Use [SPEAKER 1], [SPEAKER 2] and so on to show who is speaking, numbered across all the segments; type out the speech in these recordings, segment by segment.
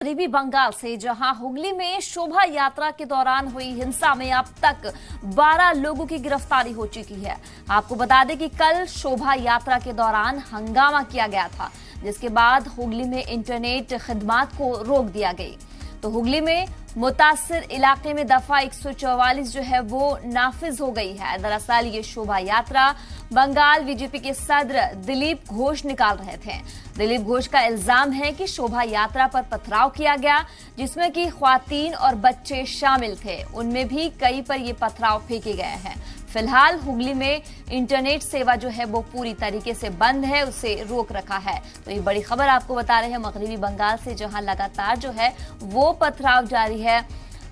[SPEAKER 1] मगरबी बंगाल से जहां हुगली में शोभा यात्रा के दौरान हुई हिंसा में अब तक 12 लोगों की गिरफ्तारी हो चुकी है। आपको बता दें कि कल शोभा यात्रा के दौरान हंगामा किया गया था, जिसके बाद हुगली में इंटरनेट खिदमत को रोक दिया गई। तो हुगली में मुतासिर इलाके में दफा 144 जो है वो नाफिज हो गई है। दरअसल ये शोभा यात्रा बंगाल बीजेपी के सदर दिलीप घोष निकाल रहे थे। दिलीप घोष का इल्जाम है कि शोभा यात्रा पर पथराव किया गया, जिसमें कि ख्वातीन और बच्चे शामिल थे। उनमें भी कई पर ये पथराव फेंके गए हैं। फिलहाल हुगली में इंटरनेट सेवा जो है वो पूरी तरीके से बंद है, उसे रोक रखा है। तो ये बड़ी खबर आपको बता रहे हैं मगरबी बंगाल से, जहां लगातार जो है वो पथराव जारी है।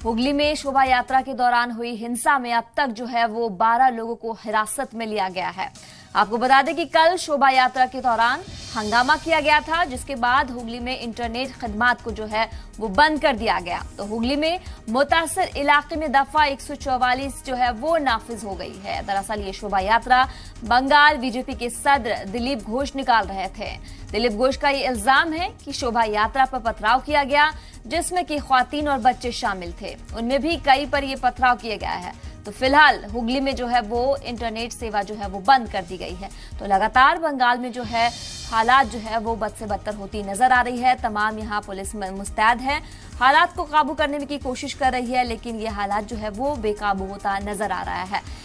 [SPEAKER 1] हुगली में शोभा यात्रा के दौरान हुई हिंसा में अब तक जो है वो 12 लोगों को हिरासत में लिया गया है। आपको बता दें कि कल शोभा यात्रा के दौरान हंगामा किया गया था, जिसके बाद हुगली में इंटरनेट खिदमत को जो है वो बंद कर दिया गया। तो हुगली में मुतासिर इलाके में दफा 144 जो है वो नाफिज हो गई है। दरअसल ये शोभा यात्रा बंगाल बीजेपी के सदर दिलीप घोष निकाल रहे थे। दिलीप घोष का ये इल्जाम है कि शोभा यात्रा पर पथराव किया गया, जिसमें कि ख्वातीन और बच्चे शामिल थे। उनमें भी कई पर ये पथराव किया गया है। तो फिलहाल हुगली में जो है वो इंटरनेट सेवा जो है वो बंद कर दी गई है। तो लगातार बंगाल में जो है हालात जो है वो बद से बदतर होती नजर आ रही है। तमाम यहाँ पुलिस मुस्तैद है, हालात को काबू करने की कोशिश कर रही है, लेकिन ये हालात जो है वो बेकाबू होता नजर आ रहा है।